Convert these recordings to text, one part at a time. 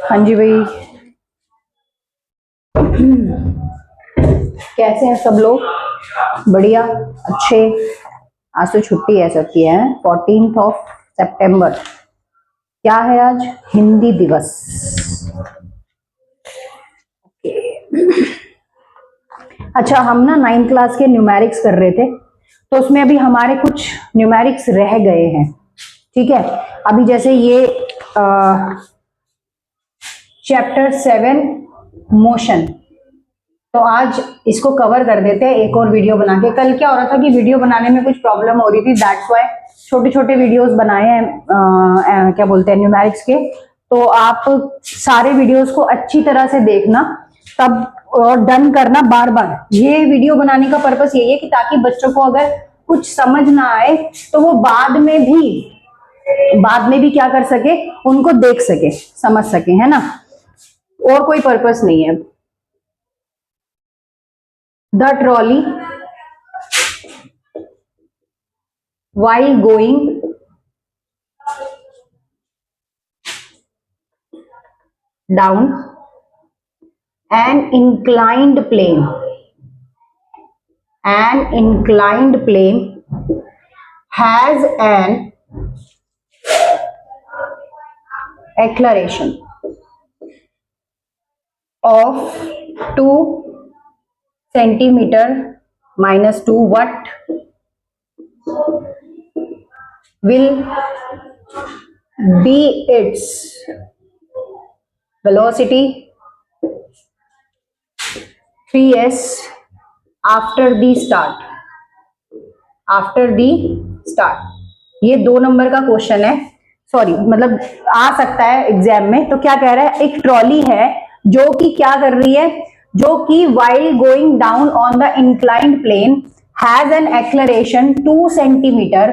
हाँ जी भाई, कैसे हैं सब लोग? बढ़िया, अच्छे। आज तो छुट्टी है सबकी, है 14 सितंबर। क्या है आज? हिंदी दिवस। अच्छा, हम ना 9th क्लास के न्यूमेरिक्स कर रहे थे, तो उसमें अभी हमारे कुछ न्यूमेरिक्स रह गए हैं। ठीक है, अभी जैसे ये चैप्टर 7 मोशन, तो आज इसको कवर कर देते हैं एक और वीडियो बना के। कल क्या हो रहा था कि वीडियो बनाने में कुछ प्रॉब्लम हो रही थी, दैट्स व्हाई छोटे छोटे वीडियोस बनाए हैं, क्या बोलते हैं, न्यूमेरिक्स के। तो आप सारे वीडियोस को अच्छी तरह से देखना तब, और डन करना बार बार। ये वीडियो बनाने का पर्पस यही है कि ताकि बच्चों को अगर कुछ समझ ना आए तो वो बाद में भी क्या कर सके, उनको देख सके, समझ सके, है ना। और कोई पर्पस नहीं है। The trolley, while going down an inclined plane has an acceleration of 2 centimeter minus 2. What will be its velocity 3s after the start? ये 2 नंबर का क्वेश्चन है, सॉरी मतलब आ सकता है एग्जाम में। तो क्या कह रहा है, एक ट्रॉली है जो कि क्या कर रही है, जो कि while going down on the inclined plane has an acceleration 2 centimeter,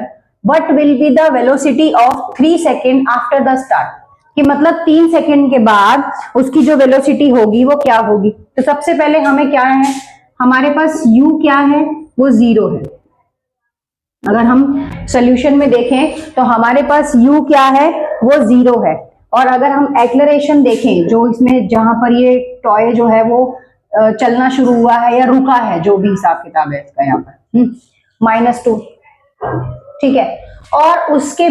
what will be the velocity of 3 second after the start? कि मतलब 3 सेकंड के बाद उसकी जो वेलोसिटी होगी वो क्या होगी। तो सबसे पहले हमें क्या है, हमारे पास u क्या है, वो 0 है। अगर हम सॉल्यूशन में देखें तो हमारे पास u क्या है, वो 0 है। और अगर हम एक्लेरेशन देखें, जो इसमें जहां पर ये टॉय जो है वो चलना शुरू हुआ है या रुका है, जो भी हिसाब किताब है इसका यहाँ पर, -2। ठीक है, और उसके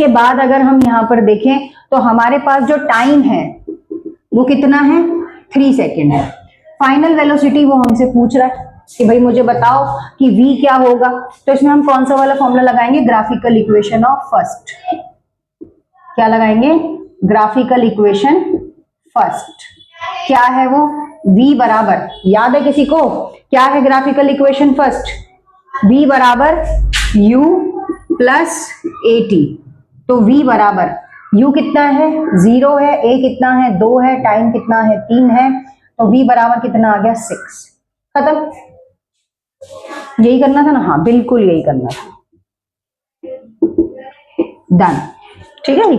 बाद अगर हम यहाँ पर देखें तो हमारे पास जो टाइम है वो कितना है, 3 सेकेंड है। फाइनल वेलोसिटी वो हमसे पूछ रहा है कि भाई मुझे बताओ कि v क्या होगा। तो इसमें हम कौन सा वाला फॉर्मूला लगाएंगे, ग्राफिकल इक्वेशन ऑफ फर्स्ट। क्या लगाएंगे, ग्राफिकल इक्वेशन फर्स्ट। क्या है वो, v बराबर, याद है किसी को क्या है ग्राफिकल इक्वेशन फर्स्ट? v बराबर u प्लस at। तो v बराबर u कितना है, 0 है, a कितना है, 2 है, टाइम कितना है, 3 है। तो v बराबर कितना आ गया, 6। खत्म। यही करना था ना, हाँ बिल्कुल यही करना था। डन। ठीक है,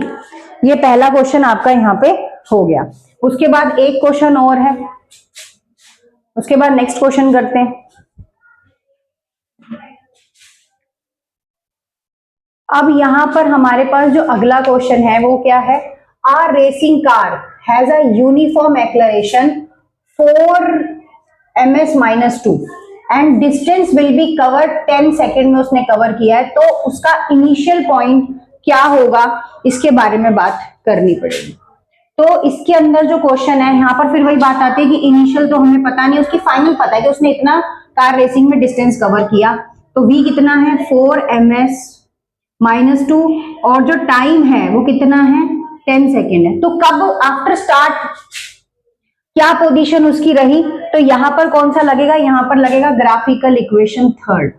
ये पहला क्वेश्चन आपका यहाँ पे हो गया। उसके बाद एक क्वेश्चन और है, उसके बाद नेक्स्ट क्वेश्चन करते हैं। अब यहां पर हमारे पास जो अगला क्वेश्चन है वो क्या है, a racing car has a uniform acceleration 4 ms-2 and distance will be covered 10 second में उसने कवर किया है। तो उसका इनिशियल पॉइंट क्या होगा, इसके बारे में बात करनी पड़ेगी। तो इसके अंदर जो क्वेश्चन है यहाँ पर फिर वही बात आती है कि इनिशियल तो हमें पता नहीं, उसकी फाइनल पता है कि उसने इतना कार रेसिंग में डिस्टेंस कवर किया। तो v कितना है, 4 ms-2, और जो टाइम है वो कितना है, 10 सेकेंड है। तो कब आफ्टर स्टार्ट क्या पोजीशन उसकी रही, तो यहां पर कौन सा लगेगा, यहां पर लगेगा ग्राफिकल इक्वेशन थर्ड।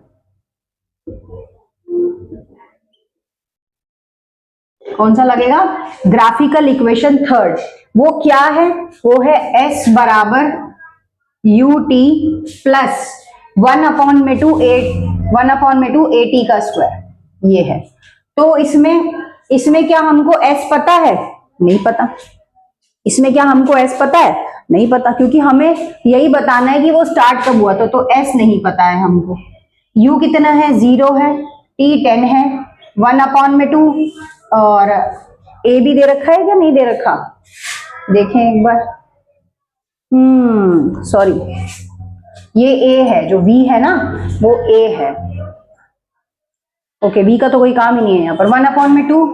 कौन सा लगेगा, ग्राफिकल इक्वेशन थर्ड। वो क्या है, वो है s बराबर ut प्लस 1/2 at का स्क्वायर, ये है। तो इसमें क्या हमको s पता है, नहीं पता। इसमें क्या हमको s पता है, नहीं पता, क्योंकि हमें यही बताना है कि वो स्टार्ट कब हुआ था। तो s नहीं पता है हमको। u कितना है, 0 है, t 10 है, 1/2 और ए भी दे रखा है क्या नहीं दे रखा, देखें एक बार। सॉरी, ये ए है, जो वी है ना वो ए है। ओके, वी का तो कोई काम ही नहीं है यहाँ पर। 1/2,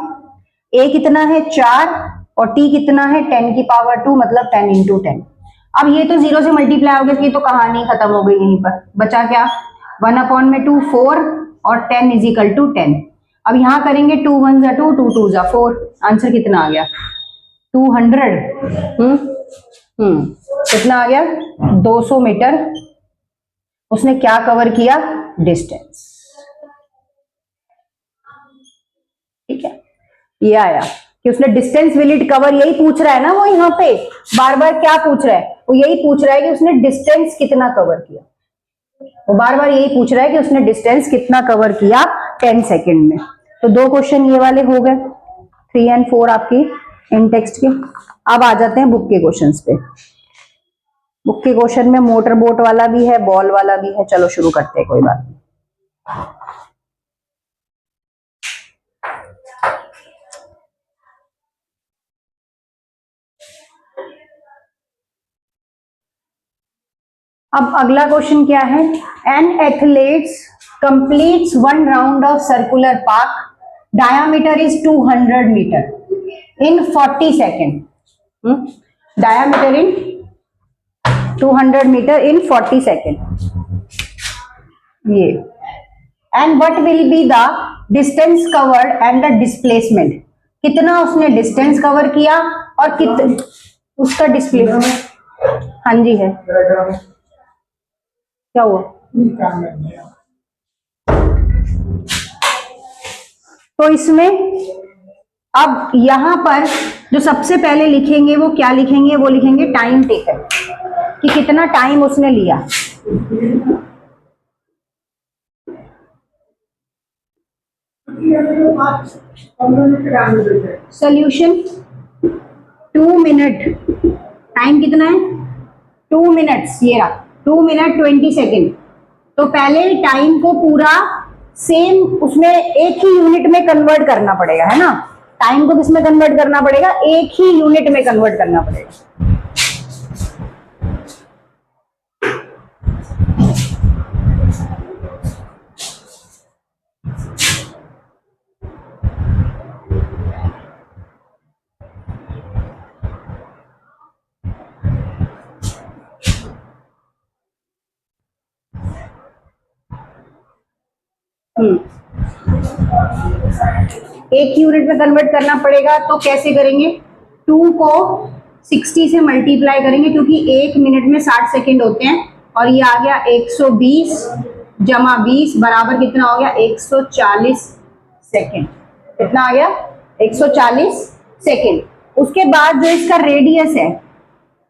ए कितना है 4 और टी कितना है 10⁻², मतलब 10 × 10। अब ये तो 0 से मल्टीप्लाई हो गया, ये तो कहानी खत्म हो गई, यहीं पर बचा क्या 1/2 4 और 10 = 10। अब यहां करेंगे 2 1 = 2, 2 2 = 4, आंसर कितना आ गया 200। कितना आ गया 200 मीटर उसने क्या कवर किया, डिस्टेंस। ठीक है, ये आया कि उसने डिस्टेंस विल इट कवर, यही पूछ रहा है ना वो, यहाँ पे बार बार क्या पूछ रहा है, वो यही पूछ रहा है कि उसने डिस्टेंस कितना कवर किया, वो बार बार यही पूछ रहा है कि उसने डिस्टेंस कितना कवर किया 10 सेकेंड में। तो 2 क्वेश्चन ये वाले हो गए, 3 और 4 आपकी इन टेक्स्ट के। अब आ जाते हैं बुक के क्वेश्चंस पे। बुक के क्वेश्चन में मोटर बोट वाला भी है, बॉल वाला भी है। चलो शुरू करते हैं, कोई बात नहीं। अब अगला क्वेश्चन क्या है, an athletes completes 1 round of circular park, diameter is 200 metre in 40 second. Diameter in 200 metre in 40 second, ये। And what will be the distance covered and the displacement, कितना उसने डिस्टेंस कवर किया और कितना उसका डिस्प्लेसमेंट। हाँ जी है, क्या हुआ, तो इसमें अब यहां पर जो सबसे पहले लिखेंगे वो क्या लिखेंगे, वो लिखेंगे टाइम टेकन, कि कितना टाइम उसने लिया। सोल्यूशन 2 मिनट, टाइम कितना है 2 मिनट्स, ये रहा 2 मिनट 20 सेकेंड। तो पहले टाइम को पूरा सेम उसमें एक ही यूनिट में कन्वर्ट करना पड़ेगा, है ना। टाइम को किस में कन्वर्ट करना पड़ेगा, एक ही यूनिट में कन्वर्ट करना पड़ेगा। एक यूनिट में कन्वर्ट करना पड़ेगा, तो कैसे करेंगे, 2 को 60 से मल्टीप्लाई करेंगे, क्योंकि 1 मिनट में 60 सेकेंड होते हैं, और ये आ गया 120 जमा 20 बराबर कितना हो गया 140 सेकेंड। कितना आ गया 140 सेकेंड। उसके बाद जो इसका रेडियस है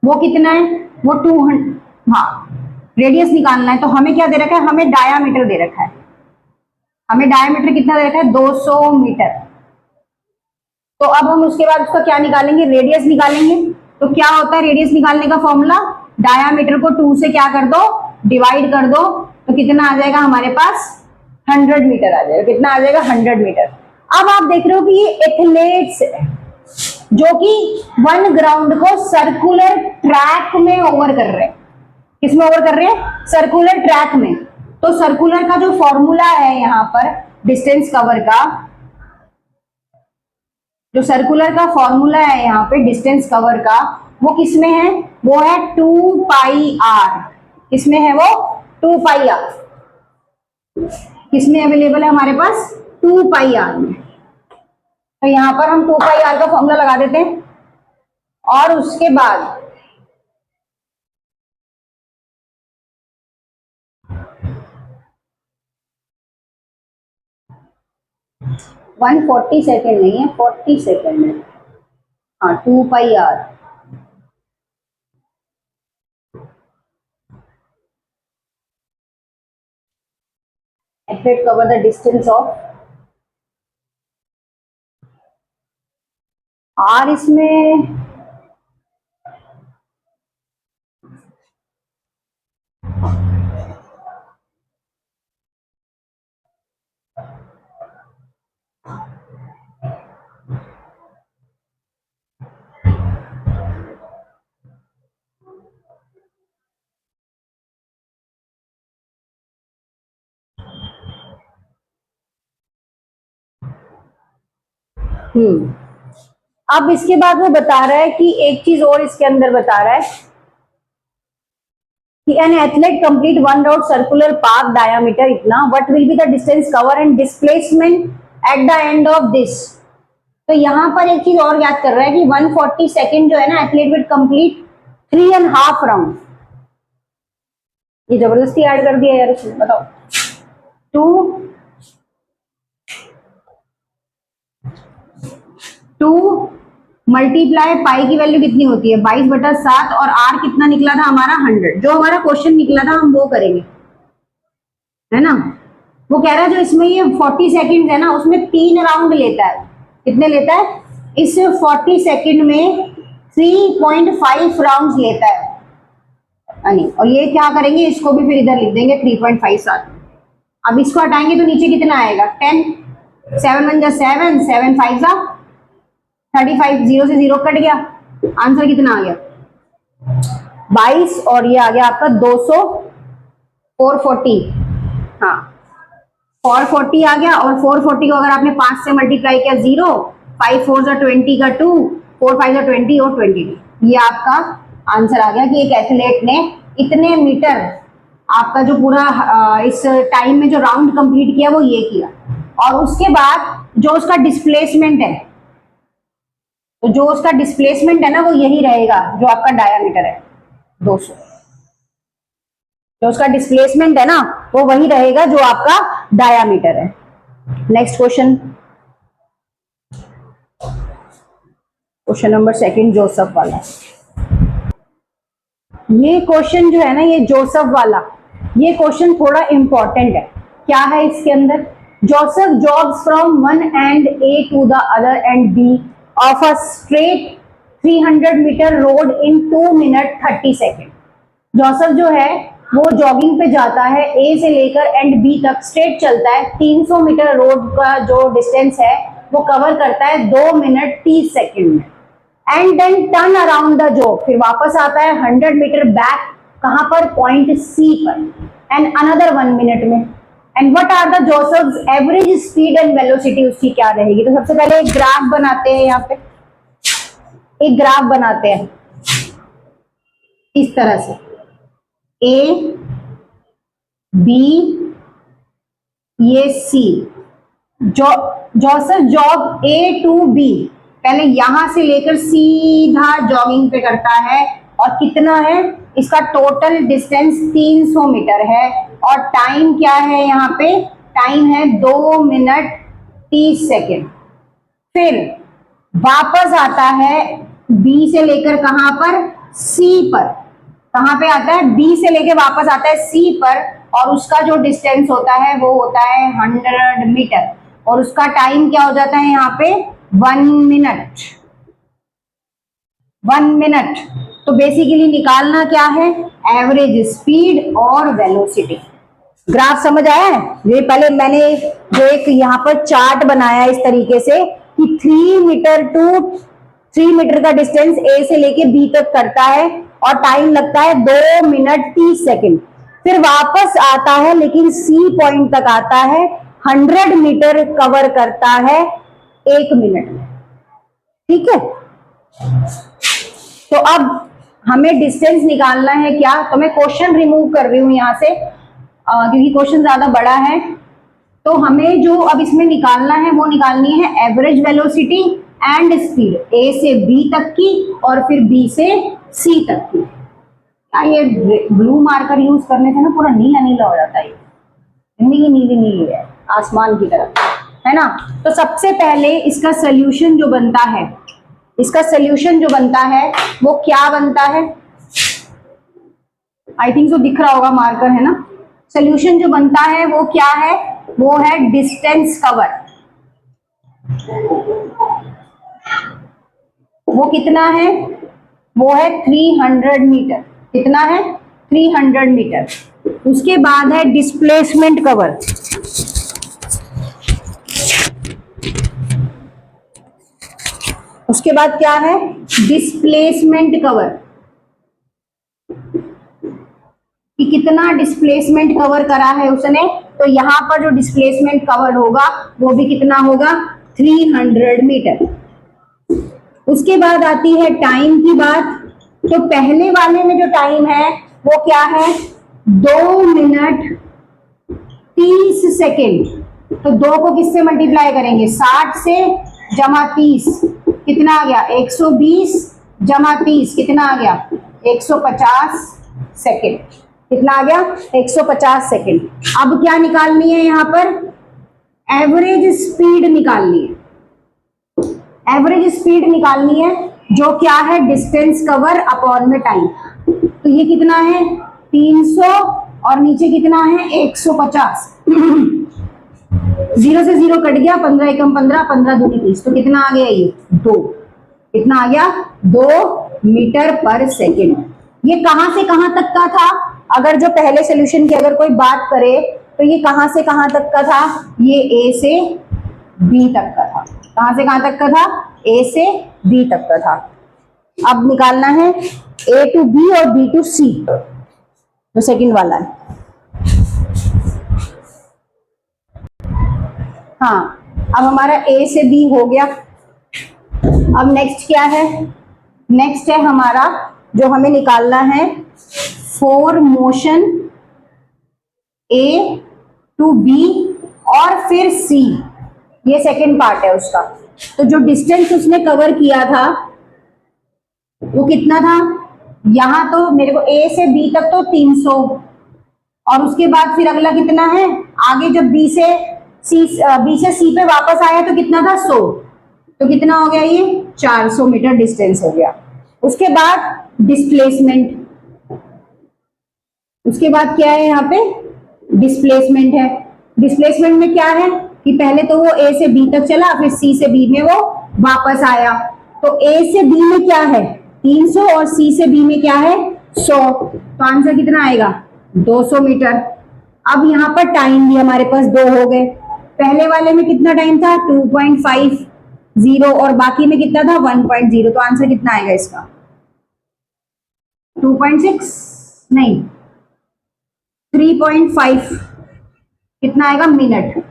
वो कितना है, वो 200, हाँ रेडियस निकालना है, तो हमें क्या दे रखा है, हमें डायामीटर दे रखा है, हमें डायमीटर कितना दे रखा है 200 मीटर। तो अब हम उसके बाद उसका क्या निकालेंगे, रेडियस निकालेंगे। तो क्या होता है रेडियस निकालने का फॉर्मूला, डायमीटर को 2 से क्या कर दो, डिवाइड कर दो, तो कितना आ जाएगा हमारे पास 100 मीटर आ जाएगा। कितना आ जाएगा 100 मीटर। अब आप देख रहे हो कि ये एथलीट्स है जो कि 1 ग्राउंड को सर्कुलर ट्रैक में ओवर कर रहे हैं। किसमें ओवर कर रहे हैं, सर्कुलर ट्रैक में। तो सर्कुलर का जो फॉर्मूला है यहाँ पर डिस्टेंस कवर का, जो सर्कुलर का फॉर्मूला है यहाँ पे डिस्टेंस कवर का, वो किसमें है, वो है 2πr। किसमें है वो 2πr, किसमें अवेलेबल है हमारे पास 2πr में। तो यहाँ पर हम 2πr का फॉर्मूला लगा देते हैं, और उसके बाद 140 सेकेंड नहीं है 40 सेकेंड है, हाँ 2πr। Accurate cover the distance of r, इसमें अब इसके बाद वो बता रहा है कि एक चीज और इसके अंदर बता रहा है कि an athlete complete one round circular path diameter इतना, what will be the distance cover and displacement at the end of this. तो यहाँ पर एक चीज और याद कर रहा है कि 140 सेकेंड जो है ना, एथलीट विल कंप्लीट 3.5 राउंड। ये जबरदस्ती ऐड कर दिया यार इसमें, बताओ। 2 मल्टीप्लाई पाई की वैल्यू कितनी होती है 22/7 और आर कितना निकला था हमारा 100। जो हमारा क्वेश्चन निकला था हम वो करेंगे, है ना। वो कह रहा है जो इसमें ये 40 सेकंड है ना, उसमें 3 राउंड लेता है। कितने लेता है? इस 40 सेकंड में 3.5 राउंड्स लेता है। और ये क्या करेंगे, इसको भी फिर इधर लिख देंगे 3.5 साथ। अब इसको हटाएंगे तो नीचे कितना आएगा 10, 7 1 जा 7, 7 5 जा 35, 0 से 0 कट गया। आंसर कितना आ गया 22 और ये आ गया आपका 200 440। हाँ 440 आ गया और 440 को अगर आपने 5 से मल्टीप्लाई किया 0, 5 4 जा 20 का 2, 4 5 जा 20 और 22। ये आपका आंसर आ गया कि एक एथलीट ने इतने मीटर आपका जो पूरा इस टाइम में जो राउंड कंप्लीट किया वो ये किया। और उसके बाद जो उसका डिस्प्लेसमेंट है, तो जो उसका डिस्प्लेसमेंट है ना वो यही रहेगा जो आपका डायामीटर है 200। जो उसका डिस्प्लेसमेंट है ना वो वही रहेगा जो आपका डायामीटर है। Next question, question number 2 Joseph वाला। ये क्वेश्चन जो है ना, ये जोसेफ वाला, ये क्वेश्चन थोड़ा इंपॉर्टेंट है। क्या है इसके अंदर? Joseph jogs from one end A to the other end B of a straight 300 metre road in 2 minute 30 second. Joseph जो है वो जॉगिंग पे जाता है, ए से लेकर एंड बी तक स्ट्रेट चलता है। 300 मीटर रोड का जो डिस्टेंस है वो कवर करता है 2 मिनट 30 सेकेंड में। And then turn around the jog, फिर वापस आता है 100 मीटर बैक, कहां पर? पॉइंट सी पर, एंड अनदर 1 मिनट में। And what are the Joseph's average speed and velocity, उसकी क्या रहेगी? तो सबसे पहले एक ग्राफ बनाते हैं, यहाँ पे एक ग्राफ बनाते हैं इस तरह से, ए बी ये C. Joseph jog A to B, पहले यहां से लेकर सीधा जॉगिंग पे करता है और कितना है इसका टोटल डिस्टेंस 300 मीटर है और टाइम क्या है? यहाँ पे टाइम है 2 मिनट 30 सेकेंड। फिर वापस आता है बी से लेकर कहां पर? सी पर। कहां पे आता है? बी से लेकर वापस आता है सी पर और उसका जो डिस्टेंस होता है वो होता है 100 मीटर और उसका टाइम क्या हो जाता है यहाँ पे 1 मिनट। 1 मिनट। तो बेसिकली निकालना क्या है? एवरेज स्पीड और वेलोसिटी। ग्राफ समझ आया है? ये पहले मैंने जो एक यहाँ पर चार्ट बनाया इस तरीके से कि 3 मीटर का डिस्टेंस ए से लेके बी तक करता है और टाइम लगता है 2 मिनट 30 सेकेंड। फिर वापस आता है लेकिन सी पॉइंट तक आता है, 100 मीटर कवर करता है 1 मिनट में। ठीक है, तो अब हमें डिस्टेंस निकालना है क्या? तो मैं क्वेश्चन रिमूव कर रही हूं यहां से क्योंकि क्वेश्चन ज्यादा बड़ा है। तो हमें जो अब इसमें निकालना है वो निकालनी है एवरेज वेलोसिटी एंड स्पीड, ए से बी तक की और फिर बी से सी तक की। क्या ये ब्लू मार्कर यूज करने से ना पूरा नीला नीला हो जाता है, नीली नीली नीली है आसमान की तरह, है ना। तो सबसे पहले इसका सोल्यूशन जो बनता है, इसका सोल्यूशन जो बनता है वो क्या बनता है? आई थिंक सो दिख रहा होगा मार्कर, है ना। सोल्यूशन जो बनता है वो क्या है? वो है डिस्टेंस कवर। वो कितना है? वो है 300 मीटर। कितना है? 300 मीटर। उसके बाद है डिस्प्लेसमेंट कवर। उसके बाद क्या है? डिस्प्लेसमेंट कवर, कि कितना डिस्प्लेसमेंट कवर करा है उसने। तो यहां पर जो डिस्प्लेसमेंट कवर होगा वो भी कितना होगा? 300 मीटर। उसके बाद आती है टाइम की बात। तो पहले वाले में जो टाइम है वो क्या है, 2 मिनट 30 सेकेंड। तो 2 को किससे मल्टीप्लाई करेंगे, 60 से जमा 30 कितना आ गया, 120 जमा 30 कितना आ गया, 150 सेकेंड। कितना आ गया, 150 सेकेंड। अब क्या निकालनी है यहाँ पर, एवरेज स्पीड निकालनी है। एवरेज स्पीड निकालनी है जो क्या है, डिस्टेंस कवर अपॉन में टाइम। तो ये कितना है 300 और नीचे कितना है 150। 0 से 0 कट गया, 15 एकम 15, 15 दूनी 30। तो कितना आ गया ये 2। कितना आ गया 2 मीटर पर सेकेंड। ये कहां से कहां तक का था, अगर जो पहले सोल्यूशन की अगर कोई बात करे तो ये कहां से कहां तक का था, ये ए से बी तक का था। कहां से कहां तक का था, ए से बी तक का था। अब निकालना है ए टू बी और बी टू सी, जो सेकंड वाला है। हाँ, अब हमारा ए से बी हो गया। अब नेक्स्ट क्या है, नेक्स्ट है हमारा जो हमें निकालना है for motion A to B और फिर सी, ये सेकंड पार्ट है उसका। तो जो डिस्टेंस उसने कवर किया था वो कितना था, यहां तो मेरे को ए से बी तक तो 300 और उसके बाद फिर अगला कितना है, आगे जब बी से सी पे वापस आया तो कितना था 100। तो कितना हो गया ये 400 मीटर डिस्टेंस हो गया। उसके बाद डिस्प्लेसमेंट, उसके बाद क्या है यहाँ पे डिस्प्लेसमेंट है। डिस्प्लेसमेंट में क्या है कि पहले तो वो ए से बी तक चला, फिर सी से बी में वो वापस आया। तो ए से बी में क्या है 300 और सी से बी में क्या है 100। तो आंसर कितना आएगा 200 मीटर। अब यहाँ पर टाइम भी हमारे पास 2 हो गए। पहले वाले में कितना टाइम था 2.50 और बाकी में कितना था 1.0। तो आंसर कितना आएगा इसका 2.6 नहीं 3.5 कितना आएगा मिनट।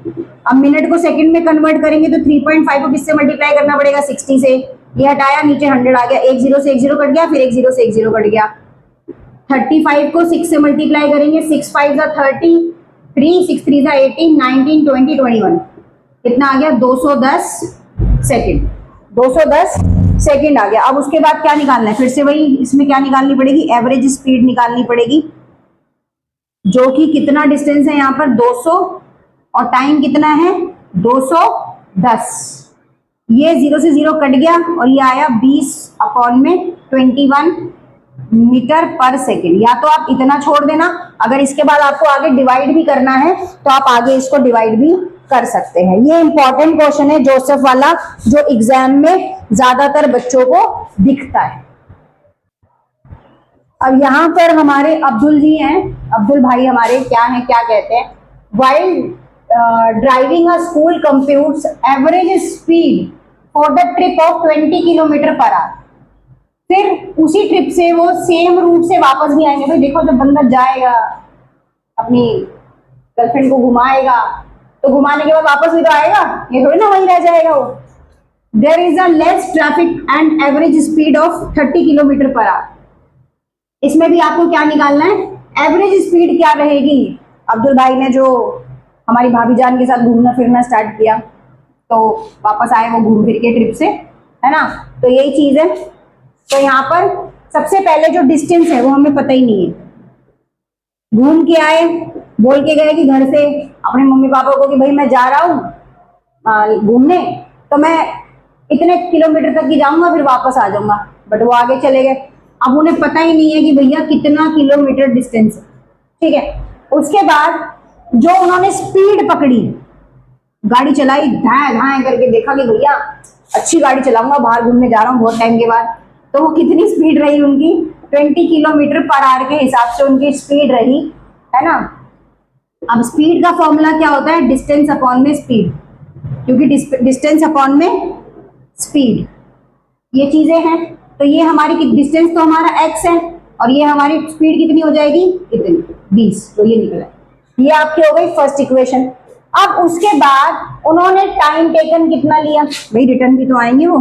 अब मिनट को सेकंड में कन्वर्ट करेंगे तो 3.5 को किससे मल्टीप्लाई करना पड़ेगा 60 से। ये हटाया नीचे 100 आ गया, एक 0 से एक 0 कट गया, फिर एक 0 से एक 0 कट गया। 35 को 6 से मल्टीप्लाई करेंगे, 6 5 जा 30, 3 6 3 जा 18, 19 20 21 कितना आ गया 210 सेकंड। 210 सेकंड आ गया। अब उसके बाद क्या निकालना है, फिर से वही इसमें क्या निकालनी पड़ेगी, एवरेज स्पीड निकालनी पड़ेगी, जो कि कितना डिस्टेंस है यहाँ पर 200 और टाइम कितना है 210। ये 0 से 0 कट गया और ये आया 20 अपॉन में 21 मीटर पर सेकेंड। या तो आप इतना छोड़ देना, अगर इसके बाद आपको आगे डिवाइड भी करना है तो आप आगे इसको डिवाइड भी कर सकते हैं। ये इंपॉर्टेंट क्वेश्चन है जोसेफ वाला, जो एग्जाम में ज्यादातर बच्चों को दिखता है। अब यहाँ पर हमारे अब्दुल जी हैं, अब्दुल भाई हमारे क्या हैं, क्या कहते हैं, while driving a school computes average speed for the trip of 20 kilometre per our. फिर उसी ट्रिप से वो सेम रूट से वापस भी आएंगे। भाई देखो, जब बंदा जाएगा अपनी गर्लफ्रेंड को घुमाएगा तो घुमाने के बाद वापस भी तो आएगा, ये थोड़ी ना वहीं रह जाएगा वो। There is a less traffic and average speed of 30 kilometre per hour. इसमें भी आपको क्या निकालना है, एवरेज स्पीड क्या रहेगी। अब्दुल भाई ने जो हमारी भाभी जान के साथ घूमना फिरना स्टार्ट किया तो वापस आए वो घूम फिर के ट्रिप से, है ना। तो यही चीज है। तो यहाँ पर सबसे पहले जो डिस्टेंस है वो हमें पता ही नहीं है। घूम के आए, बोल के गए कि घर से अपने मम्मी पापा को कि भाई मैं जा रहा हूँ घूमने, तो मैं इतने किलोमीटर तक ही जाऊंगा फिर वापस आ जाऊंगा, बट वो आगे चले गए। अब उन्हें पता ही नहीं है कि भैया कितना किलोमीटर डिस्टेंस है, ठीक है। उसके बाद जो उन्होंने स्पीड पकड़ी, गाड़ी चलाई, धाए धाए करके देखा कि भैया अच्छी गाड़ी चलाऊंगा, बाहर घूमने जा रहा हूँ बहुत टाइम के बाद, तो वो कितनी स्पीड रही उनकी 20 किलोमीटर पर आवर के हिसाब से उनकी स्पीड रही, है ना। अब स्पीड का फॉर्मूला क्या होता है, डिस्टेंस अपॉन में स्पीड, क्योंकि डिस्टेंस अपॉन में स्पीड ये चीजें हैं। तो ये हमारी डिस्टेंस तो हमारा x है और ये हमारी स्पीड कितनी हो जाएगी, इतनी 20। तो ये निकला, ये आपकी हो गई फर्स्ट इक्वेशन। अब उसके बाद उन्होंने टाइम टेकन कितना लिया, भाई रिटर्न भी तो आएंगे वो,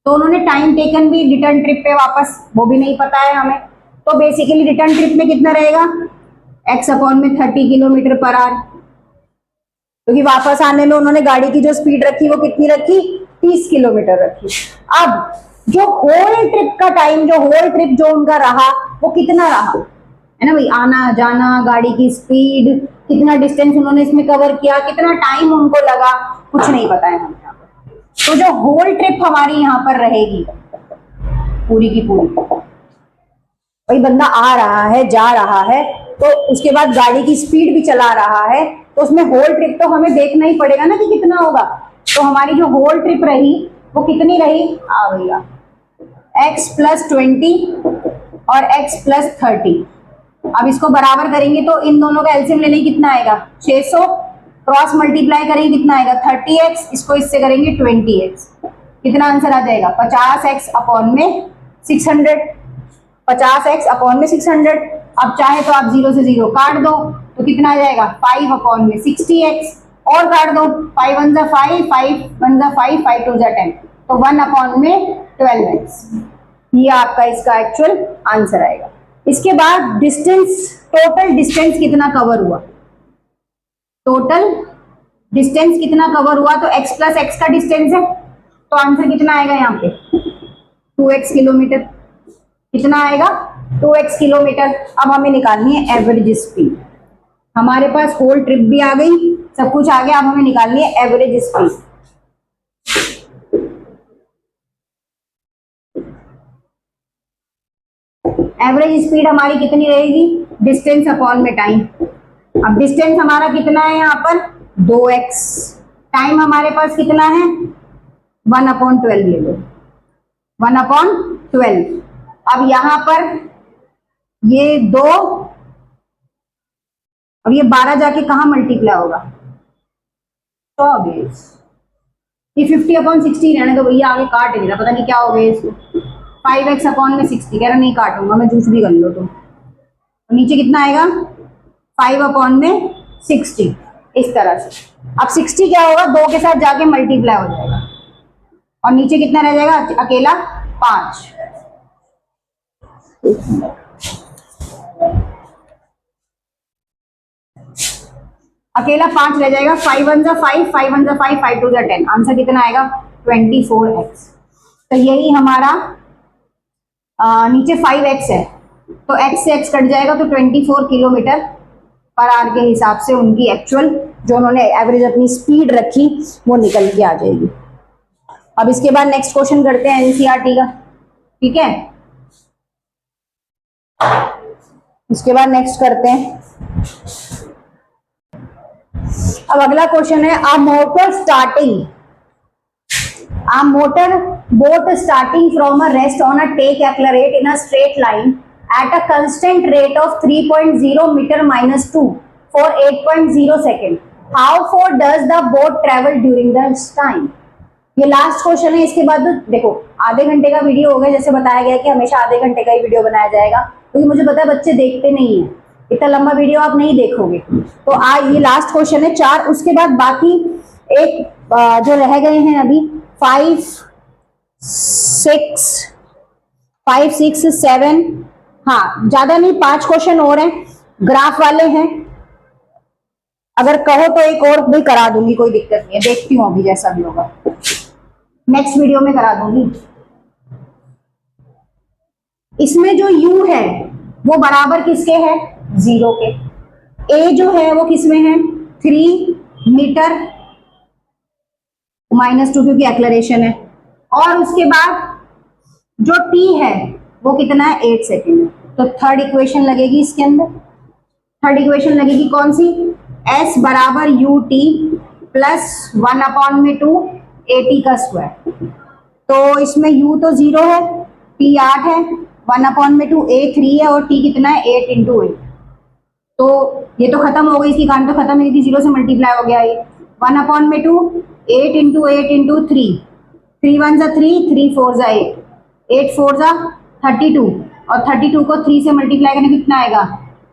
तो उन्होंने टाइम टेकन भी रिटर्न ट्रिप पे वापस, वो भी नहीं पता है हमें। तो बेसिकली रिटर्न ट्रिप में कितना रहेगा, x अपॉन में 30 किलोमीटर पर आवर, क्योंकि वापस आने में उन्होंने गाड़ी की जो स्पीड रखी वो कितनी रखी, 30 किलोमीटर रखी। अब जो होल ट्रिप का टाइम, जो होल ट्रिप जो उनका रहा वो कितना रहा, है ना भाई, आना जाना, गाड़ी की स्पीड, कितना डिस्टेंस उन्होंने इसमें कवर किया, कितना टाइम उनको लगा, कुछ नहीं पता है हमें यहाँ पर। तो जो होल ट्रिप हमारी यहाँ पर रहेगी पूरी की पूरी, भाई बंदा आ रहा है जा रहा है तो उसके बाद गाड़ी की स्पीड भी चला रहा है, तो उसमें होल ट्रिप तो हमें देखना ही पड़ेगा ना कि कितना होगा। तो हमारी जो होल ट्रिप रही वो कितनी रही, भैया x प्लस 20 और x प्लस 30। अब इसको बराबर करेंगे तो इन दोनों का एलसीएम लेने कितना आएगा, 600, क्रॉस मल्टीप्लाई करेंगे कितना आएगा 30x, इसको इससे करेंगे 20x, कितना आंसर आ जाएगा 50x अपॉन में 600, 50x अपॉन में 600। अब चाहे तो आप 0 से 0 काट दो तो कितना आ जाएगा 5 अपॉन में 60x, और काट दो 5 1 5, 5 1 5, 5 2 10, तो 1 अपॉन में 12x, ये आपका इसका एक्चुअल आंसर आएगा। इसके बाद डिस्टेंस, टोटल डिस्टेंस कितना कवर हुआ, टोटल डिस्टेंस कितना कवर हुआ, तो x प्लस x का डिस्टेंस है तो आंसर कितना आएगा यहाँ पे 2x किलोमीटर, कितना आएगा 2x किलोमीटर। अब हमें निकालनी है एवरेज स्पीड, हमारे पास होल ट्रिप भी आ गई, सब कुछ आ गया, अब हमें निकालनी है एवरेज स्पीड। एवरेज स्पीड हमारी कितनी रहेगी, डिस्टेंस अपॉन में टाइम। अब डिस्टेंस हमारा कितना है यहाँ पर 2x, टाइम हमारे पास कितना है 1 अपॉन 12 ले लो, 1 अपॉन 12। अब यहां पर ये 2, अब ये 12 जाके कहां मल्टीप्लाई होगा 24, ये 50 अपॉन 60 रहने दो भैया, आगे काट नहीं रहा, पता नहीं क्या हो गया इसको। 5x अपॉन में 60, कह रहा नहीं काटूंगा मैं, जूस भी कर लो तुम। तो नीचे कितना आएगा 5 अपॉन में 60, इस तरह से। अब 60 क्या होगा 2 के साथ जाके मल्टीप्लाई हो जाएगा, और नीचे कितना रह जाएगा अकेला 5। अकेला 5 रह जाएगा, 5 1 5, 5 1 5, 5 2 10, आंसर कितना आएगा 24x। तो यही हमारा नीचे 5x है तो x से x कट जाएगा, तो 24 किलोमीटर पर आवर के हिसाब से उनकी एक्चुअल जो उन्होंने एवरेज अपनी स्पीड रखी वो निकल के आ जाएगी। अब इसके बाद नेक्स्ट क्वेश्चन करते हैं एनसीईआरटी का, ठीक है। इसके बाद नेक्स्ट करते हैं, अब अगला क्वेश्चन है a motor boat starting from a rest on a take accelerate in a straight line at a constant rate of 3.0 meter minus 2 for 8.0 second. How far does the boat travel during this time? ये last question है। इसके बाद देखो आधे घंटे का video हो गया, जैसे बताया गया कि हमेशा आधे घंटे का ही वीडियो बनाया जाएगा, क्योंकि मुझे पता है बच्चे देखते नहीं है, इतना लंबा वीडियो आप नहीं देखोगे। तो आज ये लास्ट क्वेश्चन है 4, उसके बाद बाकी एक जो रह गए हैं अभी 5 6 7, हाँ ज्यादा नहीं 5 क्वेश्चन और हैं, ग्राफ वाले हैं। अगर कहो तो एक और भी करा दूंगी, कोई दिक्कत नहीं है, देखती हूँ अभी जैसा भी होगा, नेक्स्ट वीडियो में करा दूंगी। इसमें जो u है वो बराबर किसके है 0 के, a जो है वो किसमें है 3 मीटर -2 क्योंकि एक्लेरेशन है, और उसके बाद जो t है वो कितना है 8 सेकेंड है। तो थर्ड इक्वेशन लगेगी इसके अंदर, थर्ड इक्वेशन लगेगी कौन सी, s बराबर ut प्लस 1 अपॉन में 2 at का स्क्वायर। तो इसमें u तो 0 है, t 8 है, 1 अपॉन में 2 a 3 है, और t कितना है 8 इंटू 8। तो ये तो खत्म हो गई, इसकी कांट तो खत्म है, 0 से मल्टीप्लाई हो गया ये। 1 अपॉन में 2 8 इंटू 8 इंटू 3, 3 1 3, 3 4 8, 8 4 32, और 32 को 3 से मल्टीप्लाई करने कितना आएगा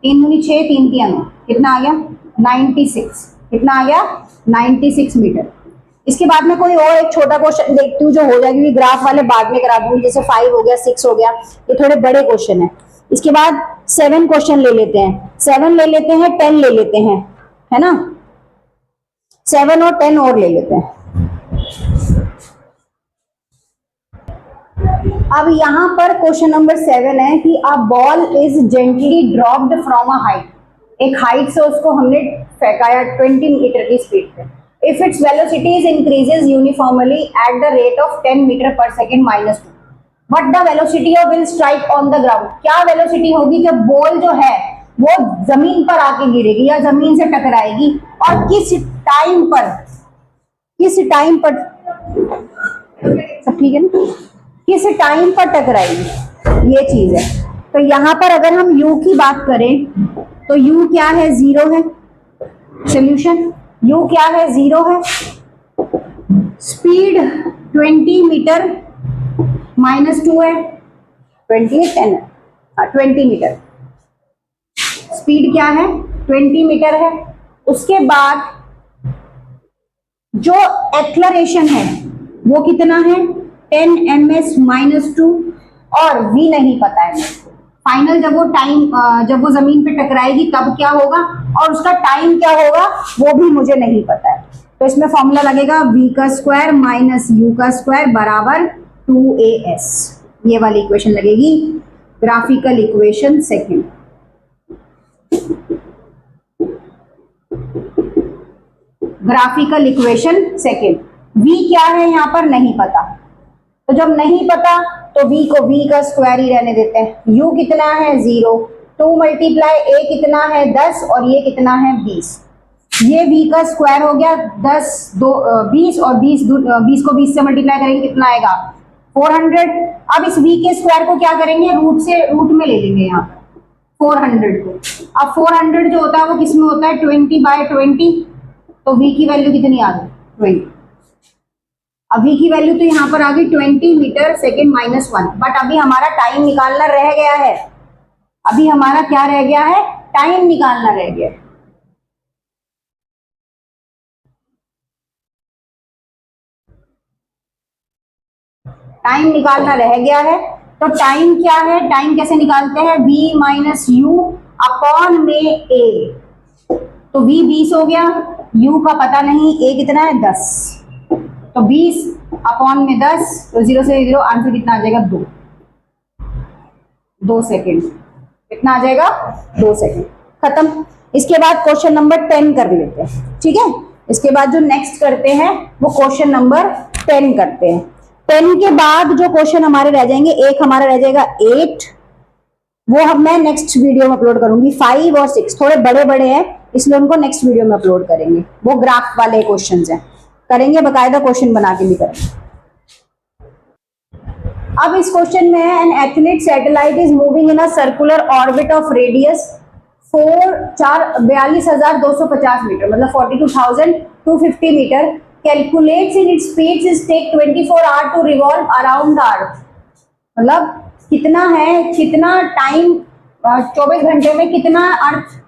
3 दूनी 6, 3 3 9, कितना आ गया 96। कितना आ गया 96 मीटर। इसके बाद में कोई और एक छोटा क्वेश्चन देखती हूँ जो हो जाएगी, ग्राफ वाले बाद में करा दूंगी, जैसे 5 हो गया 6 हो गया, ये थोड़े बड़े क्वेश्चन है। इसके बाद 7 क्वेश्चन ले लेते हैं, 7 ले लेते हैं, 10 ले लेते हैं, है ना, 7 और 10 और ले लेते हैं। अब यहां पर क्वेश्चन नंबर 7 है कि a ball is gently dropped from a height, एक हाइट से उसको हमने फेंकाया 20 मीटर की स्पीड पे। If its velocity is increases uniformly at the rate of 10 metre per second minus 2, what the velocity of will strike on the ground, क्या velocity होगी जब बॉल जो है वो जमीन पर आके गिरेगी या जमीन से टकराएगी, और किस टाइम पर सब ठीक है ना, किस टाइम पर टकराएगी, ये चीज है। तो यहां पर अगर हम u की बात करें तो u क्या है, 0 है, सोल्यूशन u क्या है, 0 है, स्पीड 20 मीटर -2 है, 28 10 है, 20 मीटर स्पीड क्या है, 20 मीटर है। उसके बाद जो एक्सलरेशन है वो कितना है, 10 ms -2, और v नहीं पता है मेरे को। फाइनल जब वो टाइम जब वो जमीन पे टकराएगी तब क्या होगा, और उसका टाइम क्या होगा वो भी मुझे नहीं पता है। तो इसमें फॉर्मूला लगेगा v का स्क्वायर माइनस u का स्क्वायर बराबर 2as, ये वाली इक्वेशन लगेगी, graphical equation second. Graphical equation second, v क्या है यहाँ पर नहीं पता, तो जब नहीं पता तो v को v का स्क्वायर ही रहने देते हैं। u कितना है 0, 2 मल्टीप्लाई a कितना है 10 और ये कितना है 20, ये v का स्क्वायर हो गया 10 20 और 20 को 20 से मल्टीप्लाई करेंगे कितना आएगा 400। अब इस v के स्क्वायर को क्या करेंगे, रूट में ले लेंगे यहाँ पर 400 को। अब 400 जो होता है वो किस में होता है, 20/20, तो v की वैल्यू कितनी आ गई 20। अभी की वैल्यू तो यहाँ पर आ गई 20 मीटर सेकेंड -1, बट अभी हमारा टाइम निकालना रह गया है, अभी हमारा क्या रह गया है, टाइम निकालना रह गया है। टाइम निकालना रह गया है, तो टाइम क्या है, टाइम कैसे निकालते हैं, v माइनस यू अपॉन में a, तो v 20 हो गया, u का पता नहीं, a कितना है 10, तो 20 अपॉन में 10, तो 0 से 0, आंसर कितना आ जाएगा 2 सेकेंड, कितना आ जाएगा 2 सेकेंड, खत्म। इसके बाद क्वेश्चन नंबर 10 कर लेते हैं, ठीक है। इसके बाद जो नेक्स्ट करते हैं वो क्वेश्चन नंबर 10 करते हैं। 10 के बाद जो क्वेश्चन हमारे रह जाएंगे, एक हमारा रह जाएगा 8, वो हम मैं नेक्स्ट वीडियो में अपलोड करूंगी। 5 और 6 थोड़े बड़े बड़े हैं, इसलिए उनको नेक्स्ट वीडियो में अपलोड करेंगे, वो ग्राफ वाले क्वेश्चंस हैं, करेंगे बकायदा क्वेश्चन बना के भी करेंगे। अब इस क्वेश्चन में है, an athlete satellite is moving in a circular orbit of radius 42,250 metre, मतलब 42,250 metre, calculates in its speed is take 24 hour to revolve around the earth, मतलब कितना है, कितना टाइम 24 घंटे में कितना अर्थ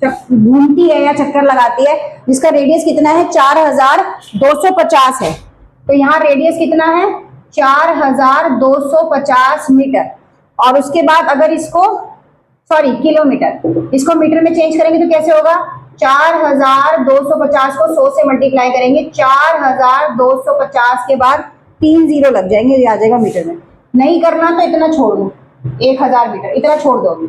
घूमती है या चक्कर लगाती है, जिसका रेडियस कितना है 4250 है। तो यहाँ रेडियस कितना है 4250 मीटर, और उसके बाद अगर इसको किलोमीटर, इसको मीटर में चेंज करेंगे तो कैसे होगा, 4250 को 100 से मल्टीप्लाई करेंगे, 4250 के बाद 3 0 लग जाएंगे, ये आ जाएगा मीटर में। नहीं करना तो इतना छोड़ दो, 1000 मीटर इतना छोड़ दो।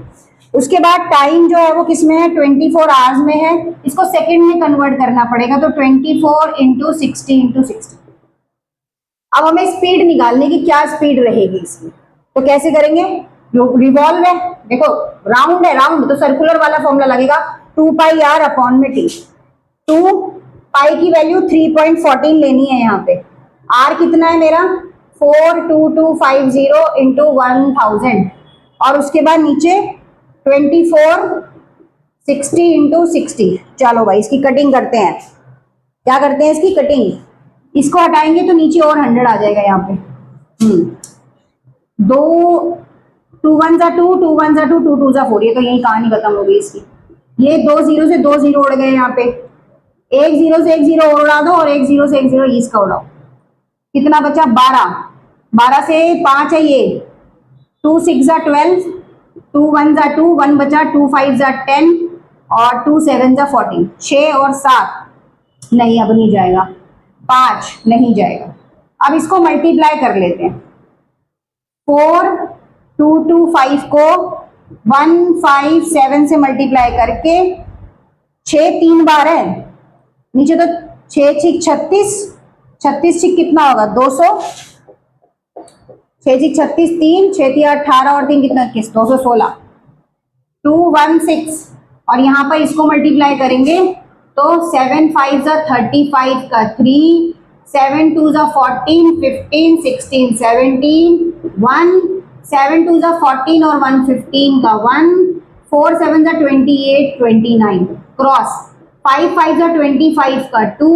उसके बाद टाइम जो है वो किसमें है, 24 आवर्स में है, इसको सेकंड में कन्वर्ट करना पड़ेगा, तो 24 × 60 अब हमें स्पीड निकालने की, क्या स्पीड रहेगी इसकी, तो कैसे करेंगे, रिवॉल्व है, देखो राउंड है, राउंड तो सर्कुलर वाला फॉर्मूला लगेगा 2πr अपॉन में t, 2 पाई की वैल्यू 3.14 लेनी है यहाँ पे, r कितना है मेरा 42250 × 1000, और उसके बाद नीचे 24 60 × 60। चलो भाई इसकी कटिंग करते हैं, क्या करते हैं इसकी कटिंग, इसको हटाएंगे तो नीचे और 100 आ जाएगा यहाँ पे, 2 2 1 जा 2 2 1 जा 2 2 2 जा 4, ये तो यही कहानी खत्म हो गई इसकी, ये 2 0 से 2 0 उड़ गए यहाँ पे, एक जीरो से एक जीरो और उड़ा दो और एक जीरो से एक जीरो इसका उड़ाओ। कितना बचा? 12। 12 से 5 है ये, 2 6 जा 12, 2 1 जा 2, 1 बचा, 2 5 जा 10 और 2 7 जा 14। 6 और 7 नहीं, अब नहीं जाएगा। 5 नहीं जाएगा। अब इसको मल्टीप्लाई कर लेते हैं। 4 2 2 5 को 1 5 7 से मल्टीप्लाई करके 6 3 बार है नीचे, तो 6 6 36, 36 6 कितना होगा? 200। 6 6 36, 3 6 3 18 और 3 कितना? 21, 216। 2 1 6 और यहाँ पर इसको मल्टीप्लाई करेंगे तो 7 5 जा 35 का 3, 7 2 जा 14 15 16 17 1, 7 2 जा 14 और 1 15 का 1, 4 7 जा 28 29 क्रॉस, 5 5 जा 25 का 2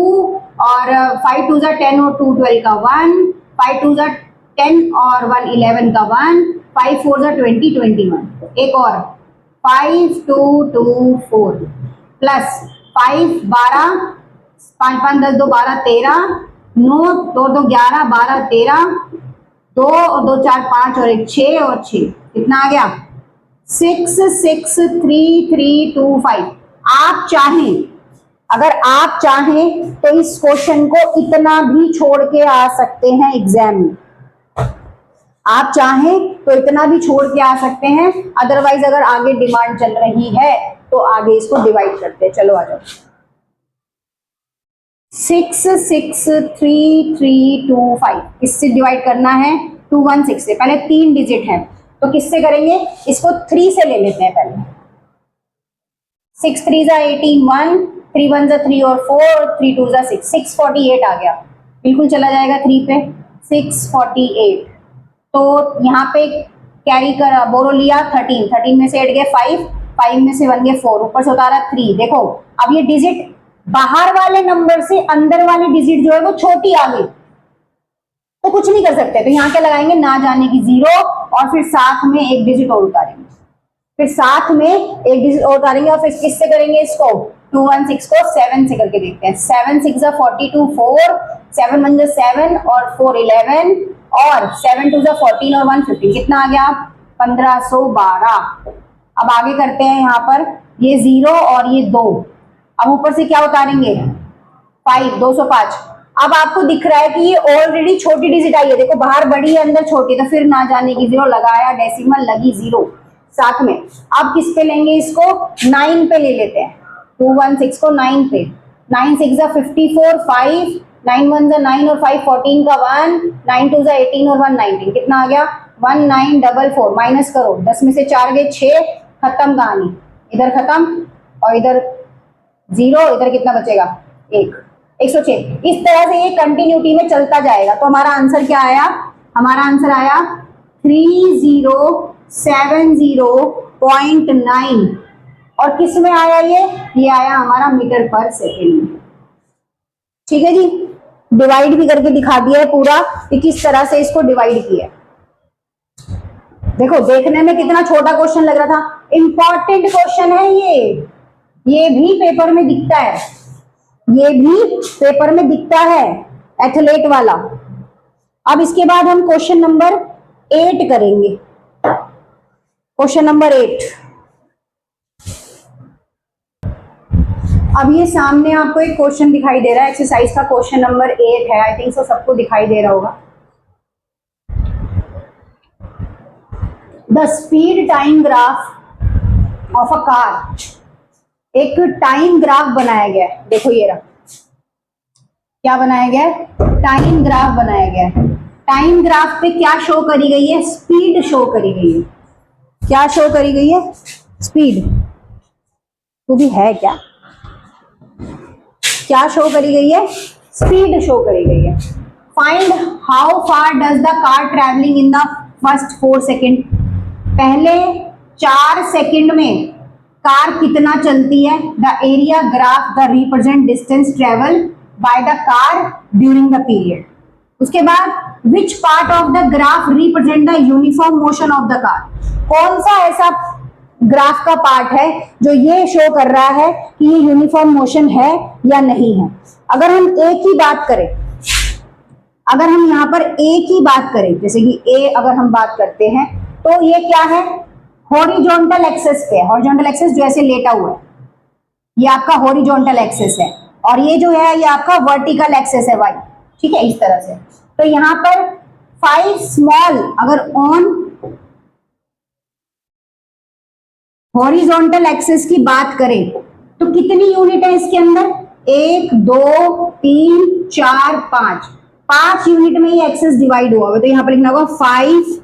और 5 2 जा 10 और 2 12 का 1, 5 2 जा 10 और 1 11 का 1, 5 4 जा 20 21। एक और 5 2 2 4 प्लस 5 12, 5 5 10 2 12 13, 9 2 2 11 12 13, 2 और 2 4 5 और 1 6 और 6 कितना आ गया? 6 6 3 3 2 5। आप चाहें, अगर आप चाहें तो इस क्वेश्चन को इतना भी छोड़ के आ सकते हैं एग्जाम में। आप चाहें तो इतना भी छोड़ के आ सकते हैं, अदरवाइज अगर आगे डिमांड चल रही है तो आगे इसको डिवाइड करते हैं। चलो आ जाओ। 6 6 3 3 2 5 किससे डिवाइड करना है? 2 1 6 से। पहले 3 डिजिट है तो किससे करेंगे? इसको 3 से ले लेते हैं पहले। 6 3 जा 18 1, 3 1 जा 3 और 4, 3 2 जा 6, 648 आ गया। बिल्कुल चला जाएगा 3 पे, 648। तो यहाँ पे कैरी कर बोरो लिया 13, 13 में से हट गए 5, 5 में से बन गए 4, ऊपर से उतारा 3। देखो अब ये डिजिट बाहर वाले नंबर से अंदर वाली डिजिट जो है वो छोटी आ गई, तो कुछ नहीं कर सकते। तो यहाँ क्या लगाएंगे? ना जाने की 0 और फिर साथ में एक डिजिट और उतारेंगे, फिर साथ में एक डिजिट और उतारेंगे और फिर किससे करेंगे इसको? 2 1 6 को 7 से करके देखते हैं। 7 6 जा 42 4, 7 1 जा 7 और 4 11 और 7 2 जा 14 और 1 15 कितना आ गया? 1512। अब आगे करते हैं, यहाँ पर ये 0 और ये 2, अब ऊपर से क्या उतारेंगे? 5, 205। अब आपको दिख रहा है कि ये ऑलरेडी छोटी डिजिट आई है, देखो बाहर बड़ी है अंदर छोटी, तो फिर ना जाने की 0 लगाया, डेसिमल लगी 0 साथ में। अब किस पे लेंगे इसको? 9 पे ले लेते हैं। 2 1 6 को 9 पे, 9 6 जा 54 5, 9 1 जा 9 और 5 14 का 1, 9 2 जा 18 और 1 19 कितना आ गया? 1944। माइनस करो, 10 में से 4 गए 6, खत्म कहानी। इधर खत्म और इधर 0, इधर कितना बचेगा? 1, 106। इस तरह से ये कंटिन्यूटी में चलता जाएगा। तो हमारा आंसर क्या आया? हमारा आंसर आया 3070.9। और किस में आया ये आया हमारा मीटर पर सेकेंड में। ठीक है जी, डिवाइड भी करके दिखा दिया है पूरा कि किस तरह से इसको डिवाइड किया। देखो देखने में कितना छोटा क्वेश्चन लग रहा था, इंपॉर्टेंट क्वेश्चन है ये भी पेपर में दिखता है, ये भी पेपर में दिखता है एथलेट वाला। अब इसके बाद हम क्वेश्चन नंबर 8 करेंगे। क्वेश्चन नंबर 8, अब ये सामने आपको एक क्वेश्चन दिखाई दे रहा है, एक्सरसाइज का क्वेश्चन नंबर 8 है। आई थिंक सो सबको दिखाई दे रहा होगा। The speed time graph of a car, एक टाइम ग्राफ बनाया गया है। देखो ये रहा, क्या बनाया गया है? टाइम ग्राफ बनाया गया है। टाइम ग्राफ पे क्या शो करी गई है? स्पीड शो करी गई है। क्या शो करी गई है? स्पीड। तो भी है क्या शो करी गई है? स्पीड शो करी गई है। Find how far does the car travelling in the first 4 second. पहले 4 सेकेंड में कार कितना चलती है? The area graph the represent distance travel by the car during the period. उसके बाद which part of the graph represent the uniform motion of the car. कौन सा ऐसा ग्राफ का पार्ट है जो ये शो कर रहा है कि ये यूनिफॉर्म मोशन है या नहीं है। अगर हम ए की बात करें, अगर हम यहाँ पर ए की बात करें, जैसे कि ए अगर हम बात करते हैं तो ये क्या है, हॉरिजॉन्टल एक्सिस पे, हॉरिजॉन्टल एक्सिस जो ऐसे लेटा हुआ है, ये आपका हॉरिजॉन्टल एक्सिस है, और ये जो है ये आपका वर्टिकल एक्सिस है वाई, ठीक है, इस तरह से। तो यहाँ पर 5 स्मॉल, अगर ऑन हॉरिजॉन्टल एक्सिस की बात करें तो कितनी यूनिट है इसके अंदर, 1 2 3 4 5 यूनिट में ये एक्सिस डिवाइड हुआ है। तो यहां पर लिखना होगा 5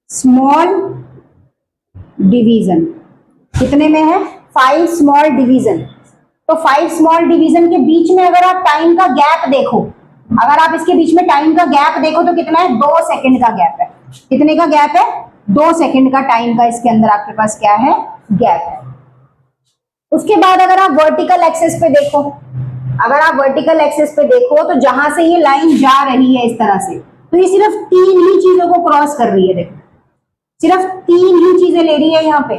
स्मॉल डिवीजन। कितने में है, 5 स्मॉल डिवीजन। तो 5 स्मॉल डिवीजन के बीच में अगर आप टाइम का गैप देखो, अगर आप इसके बीच में टाइम का गैप देखो तो कितना है, 2 सेकंड का गैप है। कितने का गैप है, 2 सेकंड का टाइम का इसके अंदर आपके पास क्या है, गैप है। उसके बाद अगर आप वर्टिकल एक्सिस पे देखो, अगर आप वर्टिकल एक्सिस पे देखो तो जहां से ये लाइन जा रही है इस तरह से, तो ये सिर्फ 3 ही चीजों को क्रॉस कर रही है। देखो सिर्फ 3 ही चीजें ले रही है, यहाँ पे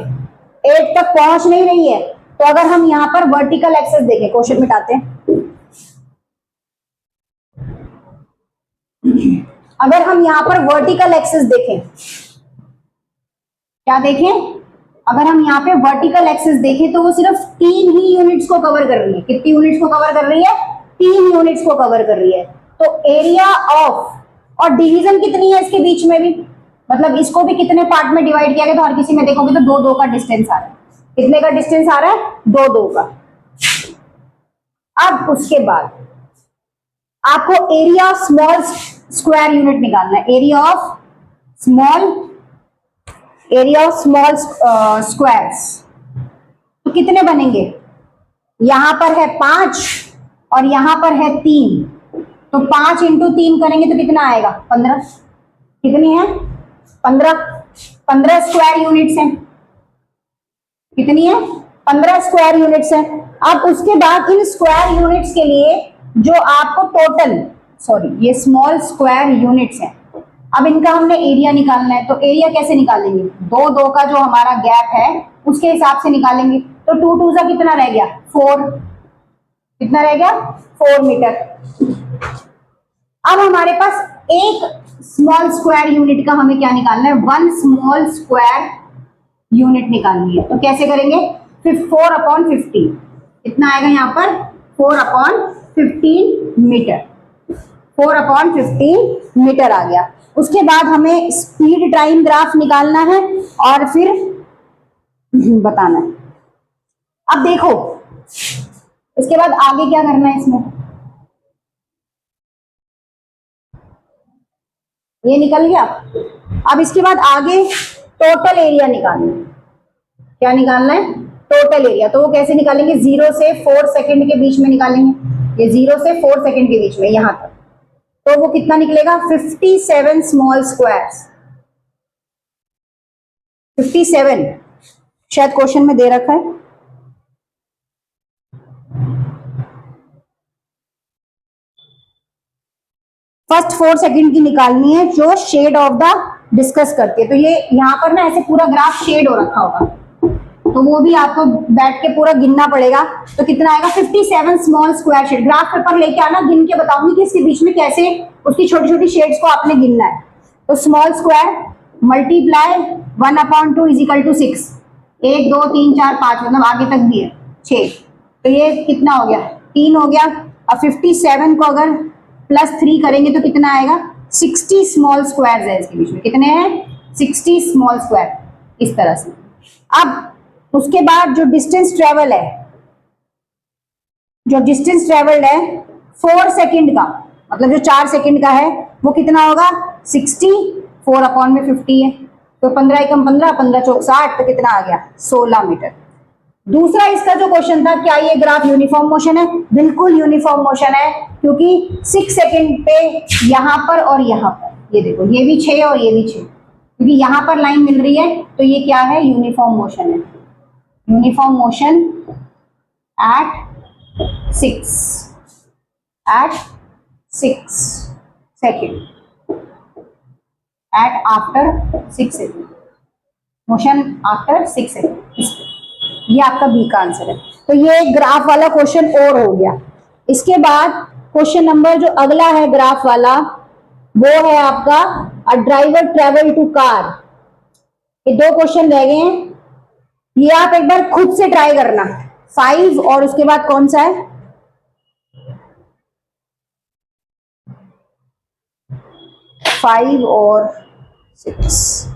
8 तक पहुंच नहीं रही है। तो अगर हम यहाँ पर वर्टिकल एक्सिस देखें, क्वेश्चन मिटाते हैं, अगर हम यहाँ पर वर्टिकल एक्सिस देखें, क्या देखें, अगर हम यहाँ पे वर्टिकल एक्सिस देखें तो वो सिर्फ 3 ही यूनिट्स को कवर कर रही है। कितनी यूनिट्स को कवर कर रही है, 3 यूनिट्स को कवर कर रही है। तो एरिया ऑफ, और डिवीजन कितनी है इसके बीच में भी, मतलब इसको भी कितने पार्ट में डिवाइड किया गया, तो हर किसी में देखोगे तो 2 2 का डिस्टेंस आ रहा है। कितने का डिस्टेंस आ रहा है, 2 2 का। अब उसके बाद आपको area of small square unit निकालना है। एरिया ऑफ स्मॉल स्क्वायर्स, तो कितने बनेंगे, यहां पर है 5 और यहां पर है 3, तो 5 इंटू 3 करेंगे तो कितना आएगा, 15। कितनी है, 15 स्क्वायर यूनिट्स हैं। कितनी है, 15 स्क्वायर यूनिट्स हैं। अब उसके बाद इन स्क्वायर यूनिट्स के लिए जो आपको टोटल, ये स्मॉल स्क्वायर यूनिट्स हैं, अब इनका हमने एरिया निकालना है। तो एरिया कैसे निकालेंगे, 2 2 का जो हमारा गैप है उसके हिसाब से निकालेंगे। तो 2 2 का कितना रह गया, 4। कितना रह गया, 4 मीटर। अब हमारे पास एक स्मॉल स्क्वायर यूनिट का हमें क्या निकालना है, 1 स्मॉल स्क्वायर यूनिट निकालनी है। तो कैसे करेंगे, 4/15, कितना आएगा यहाँ पर, 4/15 मीटर। 4/15 मीटर आ गया। उसके बाद हमें स्पीड टाइम ग्राफ निकालना है और फिर बताना है। अब देखो इसके बाद आगे क्या करना है, इसमें ये निकल गया। अब इसके बाद आगे टोटल एरिया निकालना है। क्या निकालना है, टोटल एरिया। तो वो कैसे निकालेंगे, 0 से 4 सेकंड के बीच में निकालेंगे। ये 0 से 4 सेकंड के बीच में यहां तक, तो वो कितना निकलेगा, 57 स्मॉल स्क्वायर्स। 57 शायद क्वेश्चन में दे रखा है। फर्स्ट 4 सेकंड की निकालनी है जो शेड ऑफ द डिस्कस करती है। तो ये यहाँ पर ना ऐसे पूरा ग्राफ शेड हो रखा होगा, तो वो भी आपको बैठ के पूरा गिनना पड़ेगा। तो कितना आएगा, 57 small square shade. Graph paper लेके आना, गिन के बताऊंगी कि इसके बीच में कैसे उसकी छोटी छोटी शेड्स को आपने गिनना है। तो small square multiply 1/2 is equal to 6। 1 2 3 4 5, मतलब आगे तक भी है 6। तो ये कितना हो गया, 3 हो गया। अब 57 को अगर +3 करेंगे तो कितना आएगा, 60 स्मॉल स्क्वायर है इसके बीच में। कितने हैं, 60 स्मॉल स्क्वायर, इस तरह से। अब उसके बाद जो डिस्टेंस ट्रेवल है, जो डिस्टेंस ट्रेवल्ड है 4 सेकंड का, मतलब जो 4 सेकंड का है वो कितना होगा, 60, 4/50 है। तो 15 एकम 15, 15 चौक 60, तो कितना आ गया, 16 मीटर। दूसरा इसका जो क्वेश्चन था, क्या ये ग्राफ यूनिफॉर्म मोशन है, बिल्कुल यूनिफॉर्म मोशन है, क्योंकि 6 सेकंड पे यहां पर और यहां पर, ये देखो ये भी 6 और ये भी 6, क्योंकि यहां पर लाइन मिल रही है, तो ये क्या है, यूनिफॉर्म मोशन है। Uniform motion at 6 second, at after 6 second. Motion after 6 second, ये आपका बी का आंसर है। तो ये ग्राफ वाला क्वेश्चन और हो गया। इसके बाद क्वेश्चन नंबर जो अगला है ग्राफ वाला, वो है आपका a driver travel to car. ये दो क्वेश्चन रह गए हैं, ये आप एक बार खुद से ट्राई करना। 5 और उसके बाद कौन सा है, 5 और 6।